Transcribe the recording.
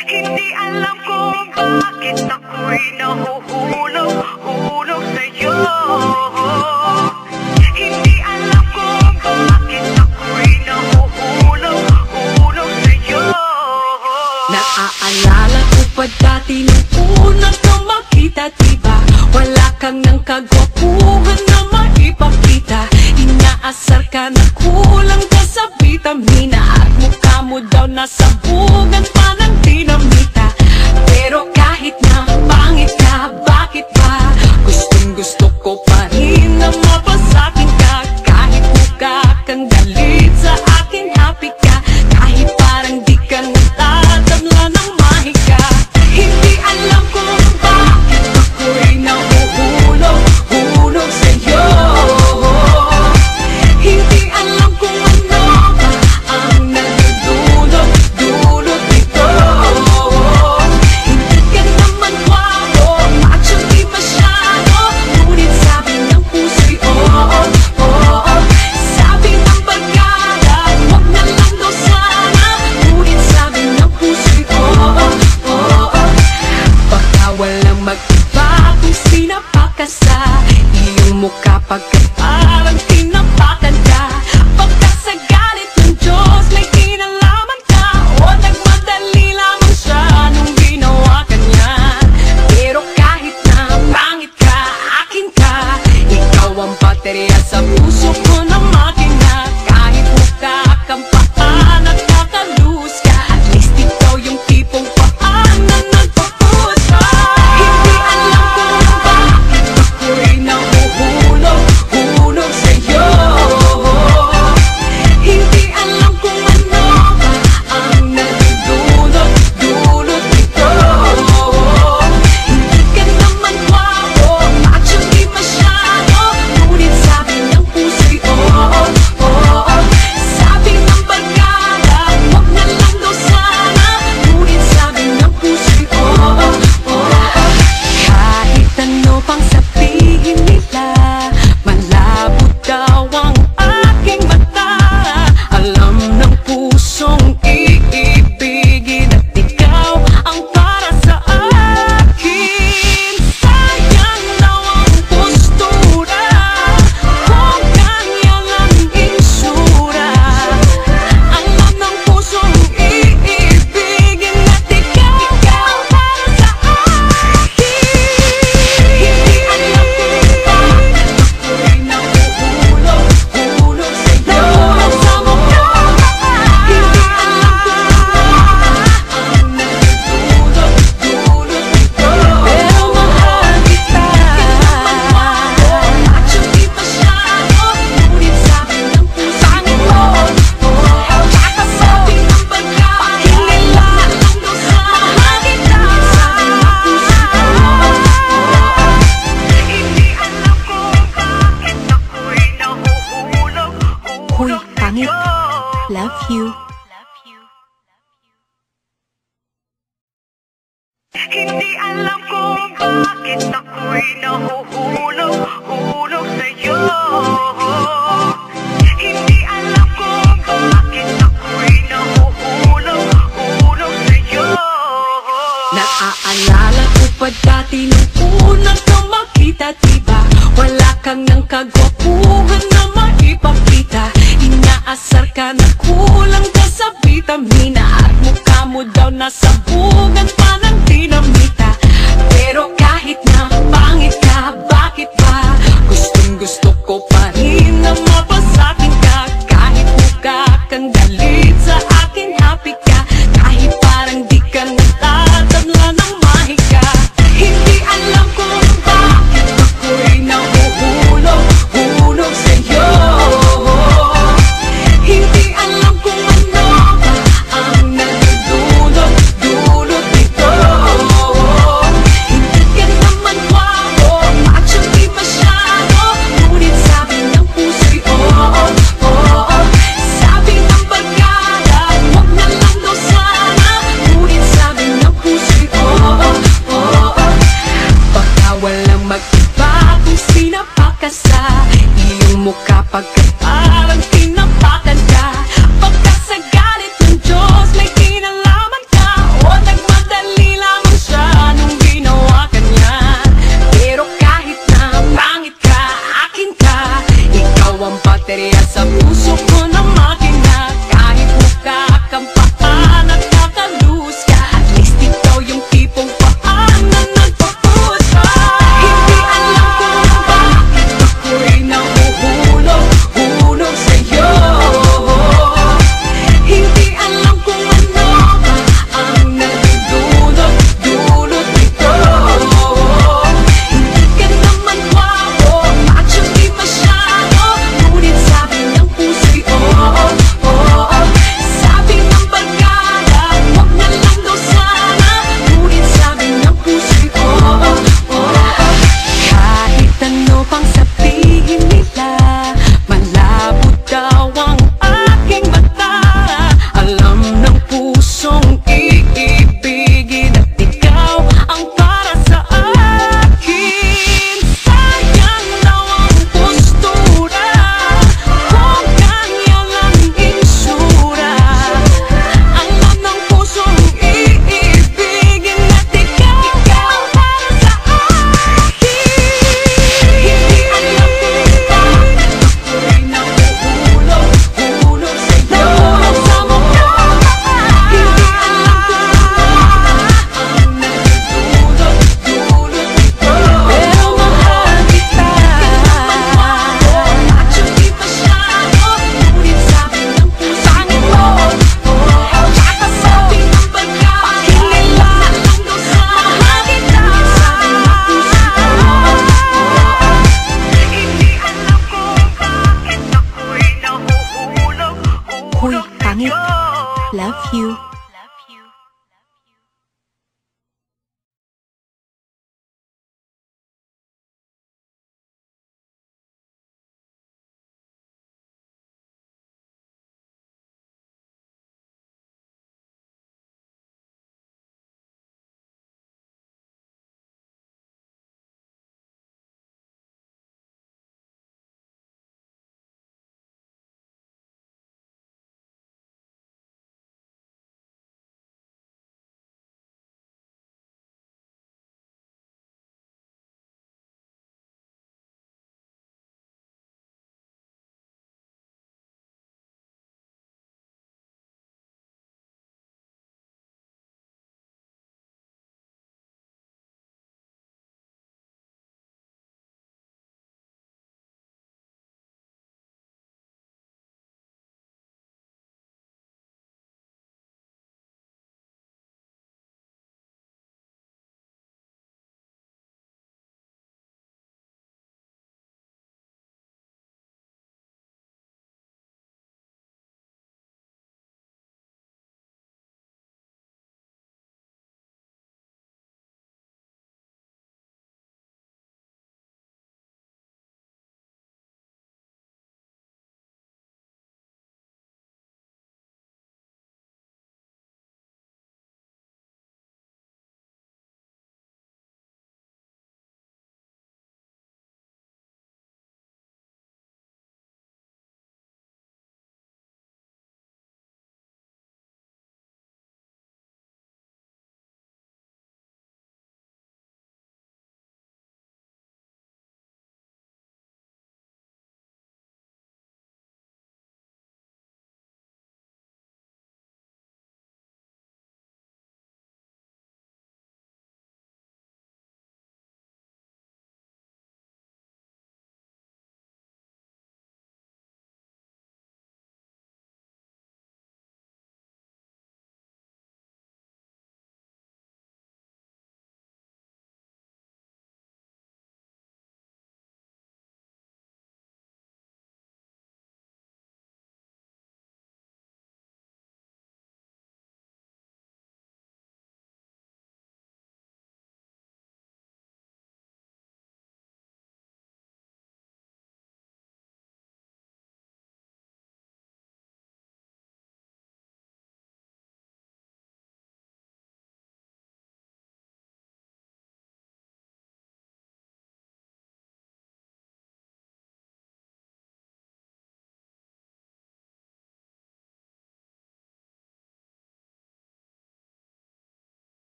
Hindi alam kung bakit ako'y nahuhulog sa'yo. Hindi alam kung bakit ako'y nahuhulog sa'yo. Naaalala ko pa dati nung unang kang makita, diba? Wala kang ng kagwapuhan na maipakita. Inaasar ka na kulang ka sa vitamina, at mukha mo daw nasabugan pa ng dinamita. Pero kahit na pangit ka, bakit ba gustong gusto ko pa rin na mapasakin ka? Kahit mukha kang galit sa akin, happy ka. Kahit parang di ka natatabla ng mahika. Hindi alam kung bakit ako'y nahuhulog sa'yo. Hindi alam kung ano ba ang nagdudulot nito. Hindi ka naman guwapo, macho di masyado, ngunit sabi ng puso'y oo. Sabi ng barkada, wag na lang daw sana, ngunit sabi ng puso'y oo. Baka walang mag-iba kung sinapak ka sa iyong mukha, pagkat parang tinapakan ka. Baka sa galit ng Diyos may kinalaman ka, o nagmadali lamang siya nung ginawa ka niya. Pero kahit na pangit ka, akin ka. Ikaw ang baterya sa puso ko na makina. Kahit mukha kang paan at nakaluhos ka, at least ikaw yung tipong paan na nagpapuhos ka. Hindi alam kung bakit ako'y nahuhulog sa'yo. Hindi alam kung ano ba ang nagdudulot nito. Hindi ka naman guwapo, macho di masyado, ngunit sabi ng puso'y oo. Sabi ng barkada, wag na lang daw sana, ngunit sabi ng puso'y oo. Kahit ano pang sabihin nila, malabo daw ang aking mata. Alam ng pusong iibigin at ikaw ang para sa akin. Sayang daw ang postura kung ganyan ang insura. Alam ng pusong iibigin at ikaw ang para sa akin. Hindi alam kung bakit ako'y nahuhulog sa'yo. Sa mukha, hindi alam kung ano ang nagdudulot nito. Pero mahal kita. Macho di masyado, ngunit sabi ng puso'y oo. Tsaka sabi ng barkada, hindi lang daw sana, ngunit sabi ng puso'y oo. Hindi alam kung bakit ako'y nahuhulog Hoy, pangit. sa'yo. Love you. Hindi alam kung bakit ako'y nahuhulog sa'yo. Hindi alam kung bakit ako'y nahuhulog sa'yo. Naaalala ko pa dati nung unang kang makita, diba? Wala kang ng kagwapuhan na maipakita. Inaasar ka na kulang ka sa vitamina, at mukha mo daw nasabugan